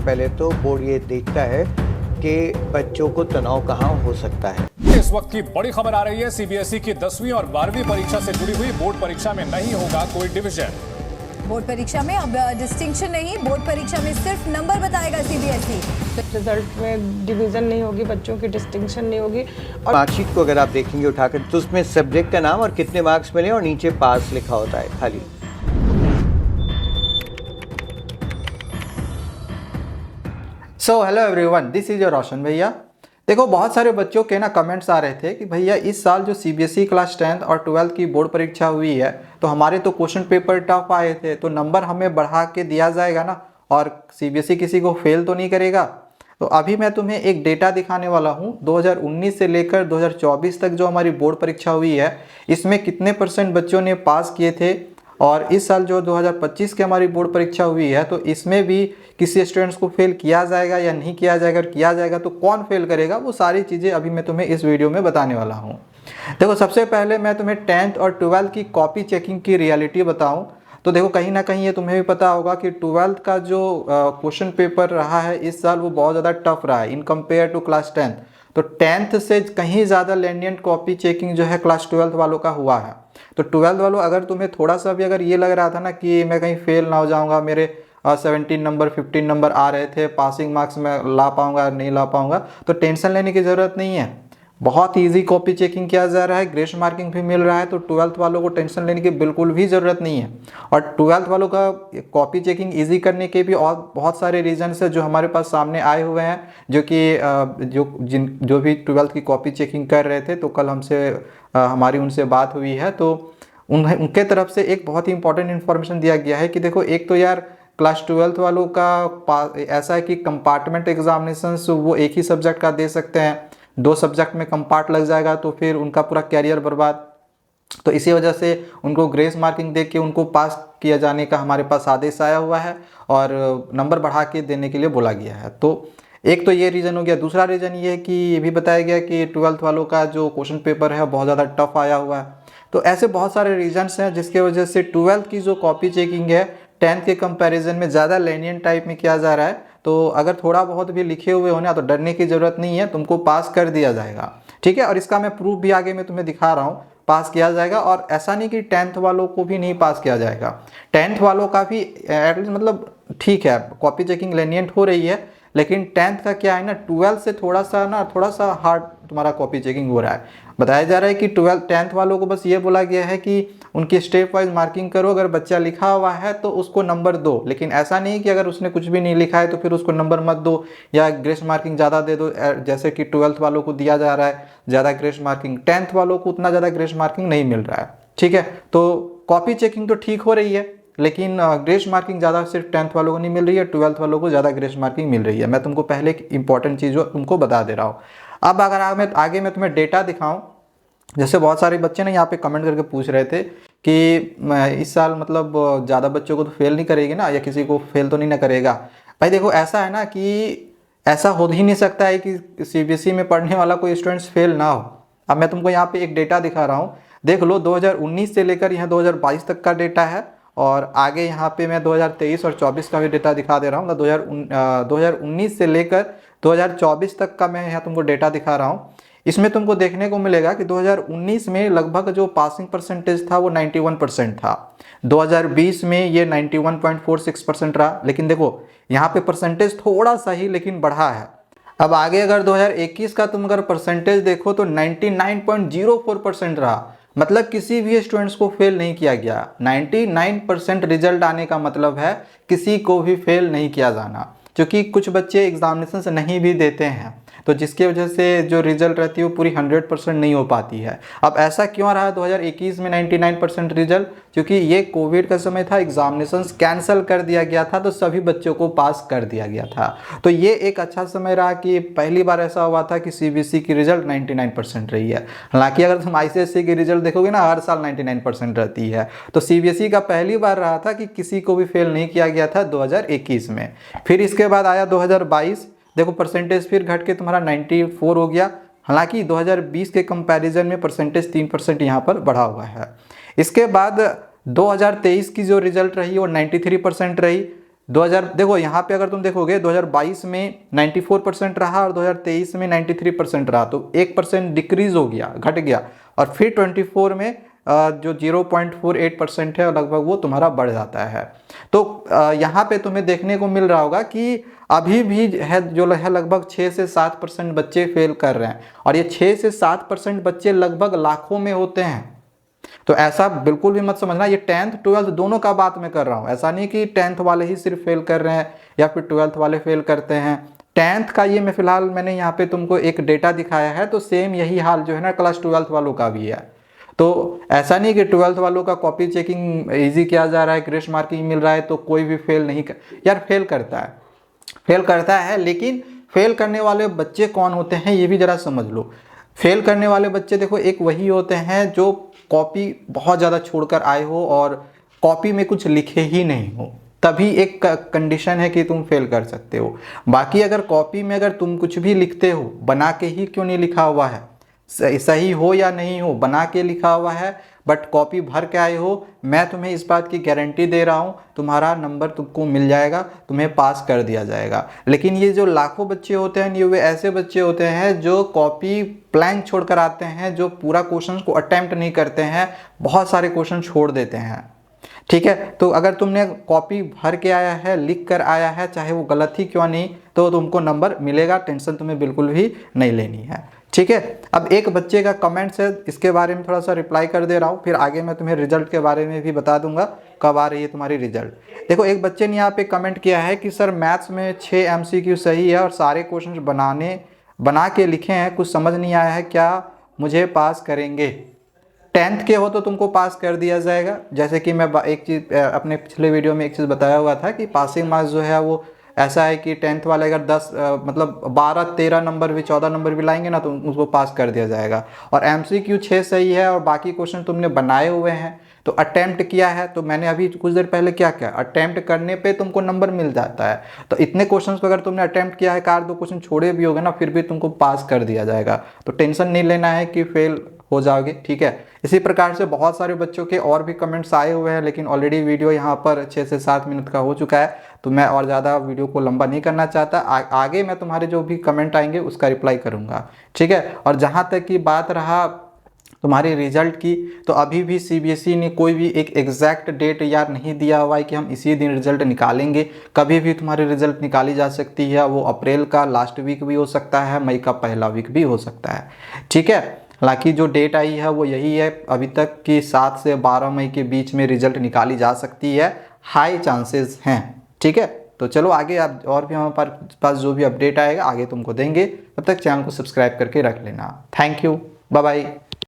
पहले तो बोर्ड ये देखता है कि बच्चों को तनाव कहाँ हो सकता है। इस वक्त की बड़ी खबर आ रही है, सीबीएसई की 10वीं और 12वीं परीक्षा से जुड़ी हुई बोर्ड परीक्षा में नहीं होगा कोई डिवीजन। बोर्ड परीक्षा में अब डिस्टिंक्शन नहीं, बोर्ड परीक्षा में सिर्फ नंबर बताएगा सीबीएसई। रिजल्ट में डिवीजन नहीं होगी, बच्चों की डिस्टिंक्शन नहीं होगी। और मार्कशीट को अगर आप देखेंगे उठाकर तो उसमें सब्जेक्ट का नाम और कितने मार्क्स मिले और नीचे पास लिखा होता है खाली। So hello everyone, this is your Roshan भैया। देखो, बहुत सारे बच्चों के ना कमेंट्स आ रहे थे कि भैया इस साल जो सीबीएसई क्लास 10th और 12th की बोर्ड परीक्षा हुई है तो हमारे तो क्वेश्चन पेपर टफ आए थे, तो नंबर हमें बढ़ा के दिया जाएगा ना, और सीबीएसई किसी को फेल तो नहीं करेगा। तो अभी मैं तुम्हें एक डेटा दिखाने वाला हूँ 2019 से लेकर 2024 तक जो हमारी बोर्ड परीक्षा हुई है, इसमें कितने % बच्चों ने पास किए थे, और इस साल जो 2025 की हमारी बोर्ड परीक्षा हुई है तो इसमें भी किसी स्टूडेंट्स को फेल किया जाएगा या नहीं किया जाएगा, और किया जाएगा तो कौन फेल करेगा, वो सारी चीज़ें अभी मैं तुम्हें इस वीडियो में बताने वाला हूँ। देखो, सबसे पहले मैं तुम्हें 10th और 12th की कॉपी चेकिंग की रियलिटी बताऊँ तो देखो, कहीं ना कहीं ये तुम्हें भी पता होगा कि 12th का जो क्वेश्चन पेपर रहा है इस साल वो बहुत ज़्यादा टफ रहा है in compare to class 10th। तो 10th से कहीं ज़्यादा लेनियंट कॉपी चेकिंग जो है क्लास 12th वालों का हुआ है। तो 12th वालों, अगर तुम्हें थोड़ा सा भी अगर ये लग रहा था ना कि मैं कहीं फेल ना हो जाऊंगा, मेरे 17 नंबर 15 नंबर आ रहे थे, पासिंग मार्क्स में ला पाऊंगा नहीं ला पाऊंगा, तो टेंशन लेने की ज़रूरत नहीं है। बहुत इजी कॉपी चेकिंग किया जा रहा है, ग्रेस मार्किंग भी मिल रहा है, तो 12th वालों को टेंशन लेने की बिल्कुल भी ज़रूरत नहीं है। और 12th वालों का कॉपी चेकिंग इजी करने के भी और बहुत सारे रीजंस है जो हमारे पास सामने आए हुए हैं, जो कि जो भी 12th की कॉपी चेकिंग कर रहे थे, तो कल हमसे हमारी उनसे बात हुई है, तो उनके तरफ से एक बहुत ही इंपॉर्टेंट इन्फॉर्मेशन दिया गया है कि देखो, एक तो यार क्लास 12th वालों का ऐसा है कि कंपार्टमेंट एग्जामिनेशंस वो एक ही सब्जेक्ट का दे सकते हैं, 2 सब्जेक्ट में कंपार्ट लग जाएगा तो फिर उनका पूरा कैरियर बर्बाद। तो इसी वजह से उनको ग्रेस मार्किंग दे के उनको पास किया जाने का हमारे पास आदेश आया हुआ है और नंबर बढ़ा के देने के लिए बोला गया है। तो एक तो ये रीज़न हो गया। दूसरा रीज़न ये है कि ये भी बताया गया कि 12th वालों का जो क्वेश्चन पेपर है बहुत ज़्यादा टफ आया हुआ है। तो ऐसे बहुत सारे रीजंस हैं जिसके वजह से 12th की जो कॉपी चेकिंग है 10th के कंपैरिजन में ज़्यादा लेनियन टाइप में किया जा रहा है। तो अगर थोड़ा बहुत भी लिखे हुए हो ना तो डरने की ज़रूरत नहीं है, तुमको पास कर दिया जाएगा, ठीक है। और इसका मैं प्रूफ भी आगे मैं तुम्हें दिखा रहा हूँ, पास किया जाएगा। और ऐसा नहीं कि 10th वालों को भी नहीं पास किया जाएगा, 10th वालों का भी एटलीस्ट मतलब ठीक है, कॉपी चेकिंग लेनियंट हो रही है, लेकिन 10th का क्या है ना, 12th से थोड़ा सा हार्ड तुम्हारा कॉपी चेकिंग हो रहा है। बताया जा रहा है कि 10th वालों को बस ये बोला गया है कि उनकी स्टेप वाइज मार्किंग करो, अगर बच्चा लिखा हुआ है तो उसको नंबर दो, लेकिन ऐसा नहीं कि अगर उसने कुछ भी नहीं लिखा है तो फिर उसको नंबर मत दो या ग्रेस मार्किंग ज़्यादा दे दो, जैसे कि 12th वालों को दिया जा रहा है ज़्यादा ग्रेस मार्किंग। 10th वालों को उतना ज़्यादा ग्रेस मार्किंग नहीं मिल रहा है, ठीक है। तो कॉपी चेकिंग तो ठीक हो रही है, लेकिन ग्रेस मार्किंग ज़्यादा सिर्फ 10th वालों को नहीं मिल रही है, 12th वालों को ज़्यादा ग्रेस मार्किंग मिल रही है। मैं तुमको पहले एक इंपॉर्टेंट चीज़ तुमको बता दे रहा हूँ। अब अगर आगे मैं तुम्हें डेटा दिखाऊं, जैसे बहुत सारे बच्चे ना यहाँ पे कमेंट करके पूछ रहे थे कि इस साल मतलब ज़्यादा बच्चों को तो फेल नहीं करेगी ना, या किसी को फेल तो नहीं ना करेगा। भाई देखो, ऐसा है ना कि ऐसा हो ही नहीं सकता है कि सीबीएसई में पढ़ने वाला कोई स्टूडेंट्स फेल ना हो। अब मैं तुमको यहाँ पे एक डेटा दिखा रहा हूँ, देख लो, 2019 से लेकर यहाँ 2022 तक का डेटा है, और आगे यहाँ पे मैं 2023 और 24 का भी डेटा दिखा दे रहा हूँ। 2019 से लेकर 2024 तक का मैं यहाँ तुमको डेटा दिखा रहा हूँ। इसमें तुमको देखने को मिलेगा कि 2019 में लगभग जो पासिंग परसेंटेज था वो 91% था, 2020 में ये 91.46% रहा। लेकिन देखो, यहाँ पे परसेंटेज थोड़ा सा ही लेकिन बढ़ा है। अब आगे अगर 2021 का तुम अगर परसेंटेज देखो तो 99.04% रहा, मतलब किसी भी स्टूडेंट्स को फेल नहीं किया गया। 99% रिजल्ट आने का मतलब है किसी को भी फेल नहीं किया जाना, क्योंकि कुछ बच्चे एग्जामिनेशन नहीं भी देते हैं, तो जिसकी वजह से जो रिजल्ट रहती है वो पूरी 100% नहीं हो पाती है। अब ऐसा क्यों रहा 2021 में 99% रिजल्ट? क्योंकि ये कोविड का समय था, एग्जामिनेशंस कैंसिल कर दिया गया था, तो सभी बच्चों को पास कर दिया गया था। तो ये एक अच्छा समय रहा कि पहली बार ऐसा हुआ था कि सीबीएसई की रिजल्ट 99% रही है। हालांकि अगर तुम आईसीएसई की रिजल्ट देखोगे ना, हर साल 99% रहती है, तो सीबीएसई का पहली बार रहा था कि किसी को भी फेल नहीं किया गया था 2021 में। फिर इसके बाद आया 2022, देखो परसेंटेज फिर घट के तुम्हारा 94 हो गया। हालांकि 2020 के कंपैरिजन में परसेंटेज 3% यहाँ पर बढ़ा हुआ है। इसके बाद 2023 की जो रिजल्ट रही वो 93% रही। देखो यहाँ पे अगर तुम देखोगे 2022 में 94% रहा और 2023 में 93% रहा, तो 1% डिक्रीज हो गया, घट गया। और फिर 24 में जो 0.48% है लगभग वो तुम्हारा बढ़ जाता है। तो यहाँ पे तुम्हें देखने को मिल रहा होगा कि अभी भी है जो है लगभग 6 से 7% बच्चे फेल कर रहे हैं, और ये 6 से 7% बच्चे लगभग लाखों में होते हैं। तो ऐसा बिल्कुल भी मत समझना, ये 10th 12th दोनों का बात मैं कर रहा हूँ। ऐसा नहीं कि 10th वाले ही सिर्फ फेल कर रहे हैं या फिर 12th वाले फेल करते हैं। 10th का ये मैं फिलहाल मैंने यहाँ पे तुमको एक डेटा दिखाया है, तो सेम यही हाल जो है ना क्लास 12th वालों का भी है। तो ऐसा नहीं कि 12th वालों का कॉपी चेकिंग इजी किया जा रहा है, ग्रेस मार्किंग मिल रहा है तो कोई भी फेल नहीं यार फेल करता है, लेकिन फेल करने वाले बच्चे कौन होते हैं ये भी जरा समझ लो। फेल करने वाले बच्चे देखो, एक वही होते हैं जो कॉपी बहुत ज़्यादा छोड़कर आए हो और कॉपी में कुछ लिखे ही नहीं हो, तभी एक कंडीशन है कि तुम फेल कर सकते हो। बाकी अगर कॉपी में अगर तुम कुछ भी लिखते हो, बना के ही क्यों नहीं लिखा हुआ है, सही हो या नहीं हो, बना के लिखा हुआ है बट कॉपी भर के आए हो, मैं तुम्हें इस बात की गारंटी दे रहा हूँ तुम्हारा नंबर तुमको मिल जाएगा, तुम्हें पास कर दिया जाएगा। लेकिन ये जो लाखों बच्चे होते हैं ये वे ऐसे बच्चे होते हैं जो कॉपी ब्लैंक छोड़ कर आते हैं, जो पूरा क्वेश्चन को अटेम्प्ट नहीं करते हैं, बहुत सारे क्वेश्चन छोड़ देते हैं। ठीक है, तो अगर तुमने कॉपी भर के आया है, लिख कर आया है, चाहे वो गलत ही क्यों नहीं, तो तुमको नंबर मिलेगा, टेंशन तुम्हें बिल्कुल भी नहीं लेनी है। ठीक है, अब एक बच्चे का कमेंट्स है, इसके बारे में थोड़ा सा रिप्लाई कर दे रहा हूँ, फिर आगे मैं तुम्हें रिजल्ट के बारे में भी बता दूंगा कब आ रही है तुम्हारी रिजल्ट। देखो एक बच्चे ने यहाँ पे कमेंट किया है कि सर मैथ्स में 6 MCQ सही है और सारे क्वेश्चन बना के लिखे हैं, कुछ समझ नहीं आया है, क्या मुझे पास करेंगे? 10th के हो तो तुमको पास कर दिया जाएगा। जैसे कि मैं एक चीज़ अपने पिछले वीडियो में एक चीज़ बताया हुआ था कि पासिंग मार्क्स जो है वो ऐसा है कि 10th वाले अगर 10 मतलब 12-13 नंबर भी 14 नंबर भी लाएंगे ना तो उसको पास कर दिया जाएगा। और MCQ 6 सही है और बाकी क्वेश्चन तुमने बनाए हुए हैं तो अटेम्प्ट किया है, तो मैंने अभी कुछ देर पहले क्या किया, अटेम्प्ट करने पे तुमको नंबर मिल जाता है। तो इतने क्वेश्चंस को अगर तुमने अटेम्प्ट किया है, कार 2 क्वेश्चन छोड़े भी होगे ना, फिर भी तुमको पास कर दिया जाएगा। तो टेंशन नहीं लेना है कि फेल हो जाओगे। ठीक है, इसी प्रकार से बहुत सारे बच्चों के और भी कमेंट्स आए हुए हैं, लेकिन ऑलरेडी वीडियो यहाँ पर 6 से 7 मिनट का हो चुका है, तो मैं और ज़्यादा वीडियो को लंबा नहीं करना चाहता। आगे मैं तुम्हारे जो भी कमेंट आएंगे उसका रिप्लाई करूँगा। ठीक है, और जहाँ तक की बात रहा तुम्हारे रिजल्ट की, तो अभी भी CBSE ने कोई भी एक एग्जैक्ट डेट याद नहीं दिया हुआ है कि हम इसी दिन रिजल्ट निकालेंगे। कभी भी तुम्हारी रिजल्ट निकाली जा सकती है, वो अप्रैल का लास्ट वीक भी हो सकता है, मई का पहला वीक भी हो सकता है। ठीक है, हालांकि जो डेट आई है वो यही है अभी तक कि 7 से 12 मई के बीच में रिजल्ट निकाली जा सकती है, हाई चांसेस हैं। ठीक है, तो चलो आगे आप और भी हमारे पास जो भी अपडेट आएगा आगे तुमको देंगे। तब तक चैनल को सब्सक्राइब करके रख लेना। Thank you, bye bye.